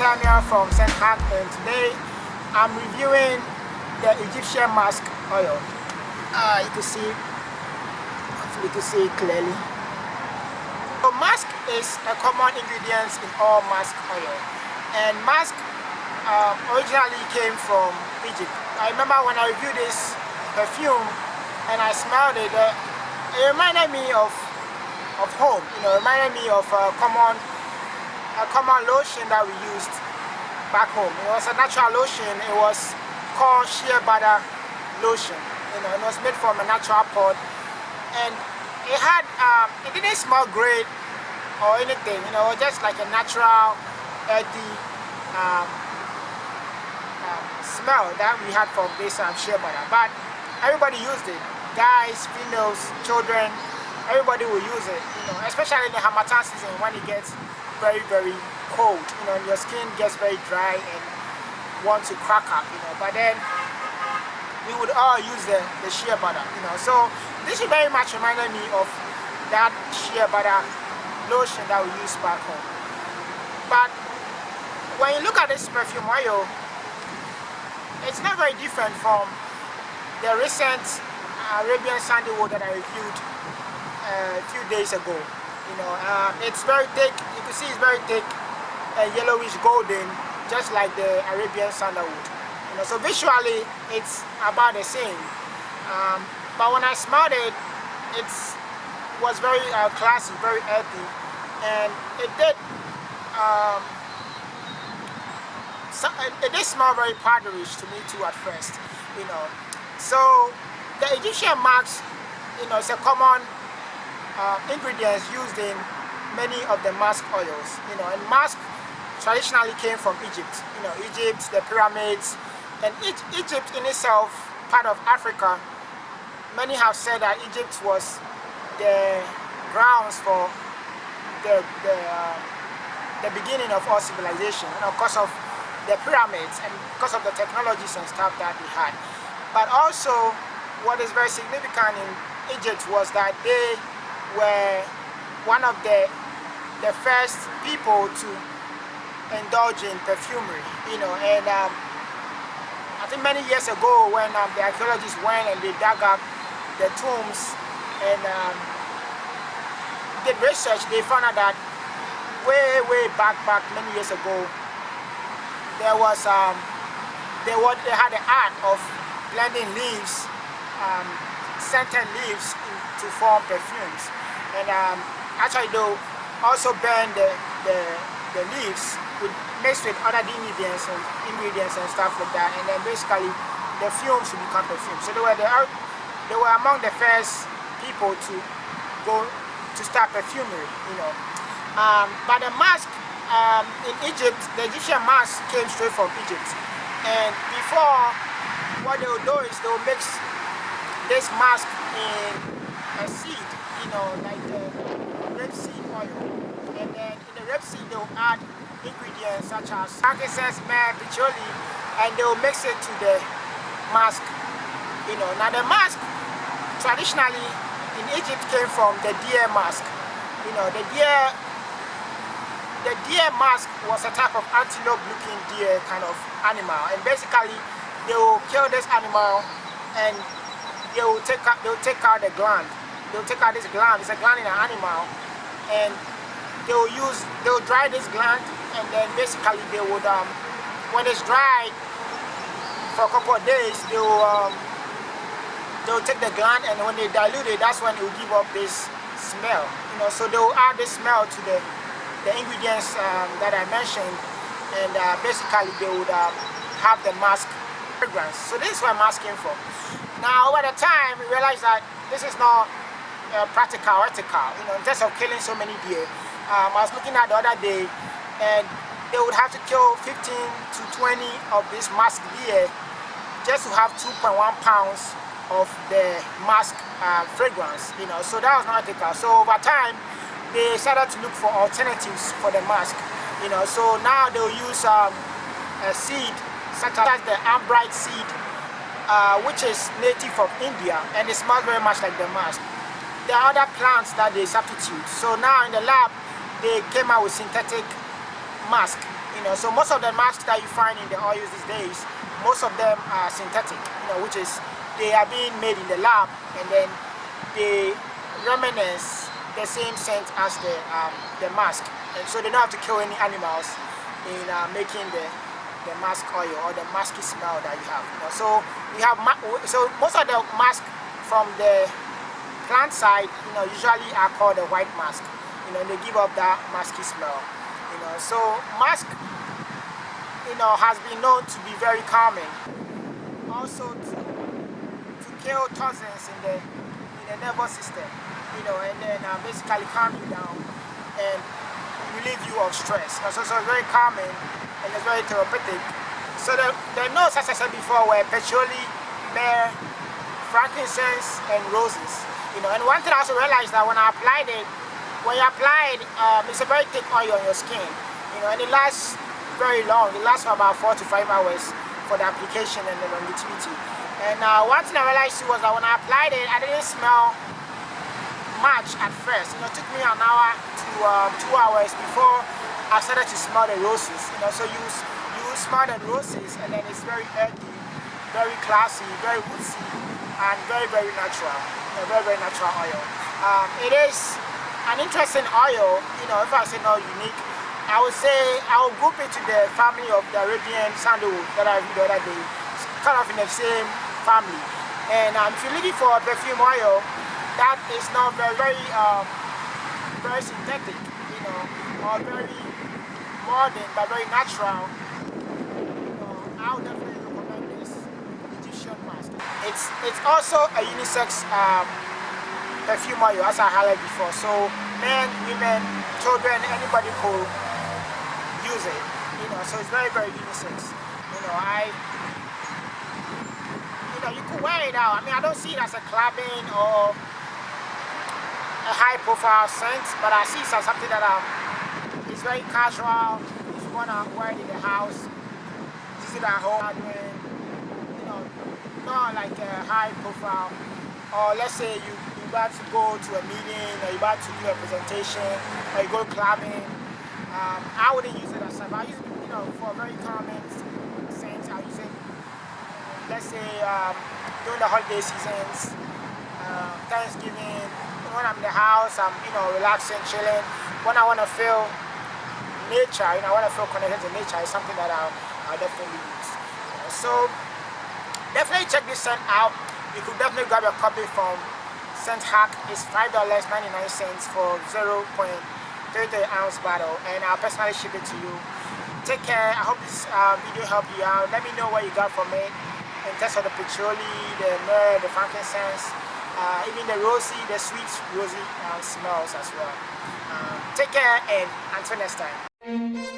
Samuel from ScentHack, and today I'm reviewing the Egyptian musk oil. You can see, hopefully you can see it clearly. So musk is a common ingredient in all musk oil, and musk originally came from Egypt. I remember when I reviewed this perfume and I smelled it, it reminded me of home. It reminded me of a common lotion that we used back home. It was a natural lotion. It was called shea butter lotion. It was made from a natural pod, and it had it didn't smell great or anything. Just like a natural earthy smell that we had from this shea butter. But everybody used it. Guys, females, children, everybody will use it. Especially in the Harmattan season when it gets very, very cold. Your skin gets very dry and wants to crack up. But then we would all use the shea butter. So this very much reminded me of that shea butter lotion that we use back home. But when you look at this perfume oil, it's not very different from the recent Arabian sandalwood that I reviewed a few days ago. It's very thick. You can see it's very thick and yellowish golden, just like the Arabian sandalwood. So visually it's about the same. But when I smelled it, it was very classy, very earthy, and it did smell very powderish to me too at first. So the Egyptian musk, it's a common ingredients used in many of the musk oils. And musk traditionally came from Egypt. Egypt, the pyramids, and Egypt in itself, part of Africa. Many have said that Egypt was the grounds for the beginning of all civilization, because of the pyramids and because of the technologies and stuff that they had. But also, what is very significant in Egypt was that they were one of the first people to indulge in perfumery. And I think many years ago when the archaeologists went and they dug up the tombs and did research, they found out that way back many years ago, there was they had the art of blending leaves, scented leaves to form perfumes. And actually they also burn the leaves mixed with other ingredients and stuff like that, and then basically the fumes will become perfume. So they were among the first people to go to start perfumery. But the musk in Egypt, the Egyptian musk came straight from Egypt. And before, what they will do is they will mix this musk in a seed, like the rapeseed oil. And then in the rapeseed they will add ingredients such as frankincense, myrrh, patchouli, and they will mix it to the musk. Now the musk traditionally in Egypt came from the deer musk. The deer musk was a type of antelope-looking deer kind of animal, and basically they will kill this animal and they will take out the gland. They will take out this gland. It's a gland in an animal, and they will dry this gland, and then basically they would when it's dried for a couple of days, they will take the gland, and when they dilute it, that's when it will give up this smell. So they will add this smell to the ingredients that I mentioned, and basically they would have the musk fragrance. So this is where musk came from. Now over the time we realized that this is not practical or ethical, in terms of killing so many deer. I was looking at the other day, and they would have to kill 15 to 20 of this musk deer just to have 2.1 pounds of the musk fragrance. So that was not ethical. So over time they started to look for alternatives for the musk. So now they'll use a seed such as the ambrite seed, which is native from India, and it smells very much like the musk. There are other plants that they substitute. So now in the lab they came out with synthetic musk, So most of the masks that you find in the oils these days, most of them are synthetic, which is they are being made in the lab, and then they reminisce the same scent as the mask, and so they don't have to kill any animals in making the mask oil or the masky smell that you have. So we have so most of the mask from the plant side, usually are called the white mask. They give up that masky smell. So mask, has been known to be very calming. Also to kill toxins in the nervous system. And then basically calm you down and relieve you of stress. So it's very calming and it's very therapeutic. So the notes, as I said before, were patchouli, myrrh, frankincense, and roses. And one thing I also realized that when I applied it, it's a very thick oil on your skin. And it lasts very long. It lasts for about 4 to 5 hours for the application and the longevity. And one thing I realized too was that when I applied it, I didn't smell much at first. It took me an hour to 2 hours before I started to smell the roses. So you smell the roses, and then it's very earthy, very classy, very woodsy, and very, very natural. Very, very natural oil. It is an interesting oil. If I say no unique, I would say I would group it to the family of the Arabian sandalwood that I read the other day. It's kind of in the same family. And if you're looking for a perfume oil that is not very, very synthetic, or very modern but very natural, I would definitely recommend this Egyptian mask. It's also a unisex perfume oil, as I highlighted before. So men, women, children, anybody could use it. So it's very, very unisex. You could wear it out. I don't see it as a clubbing or a high-profile scent, but I see it as something that is very casual. If you wanna wear it in the house, use it at home, not like a high-profile. Or let's say you about to go to a meeting, or you about to do a presentation, or you go clubbing. I wouldn't use it as such. I use it, for very common scents. I use it, let's say, during the holiday seasons, Thanksgiving. When I'm in the house, I'm relaxing, chilling. When I want to feel nature, I want to feel connected to nature, it's something that I'll definitely use. So definitely check this scent out. You could definitely grab a copy from ScentHack. It's $5.99 for 0.33 ounce bottle, and I'll personally ship it to you. Take care. I hope this video helped you out. Let me know what you got from it in terms of the patchouli, the myrrh, the frankincense, even the rosy, the sweet rosy smells as well. Take care, and until next time.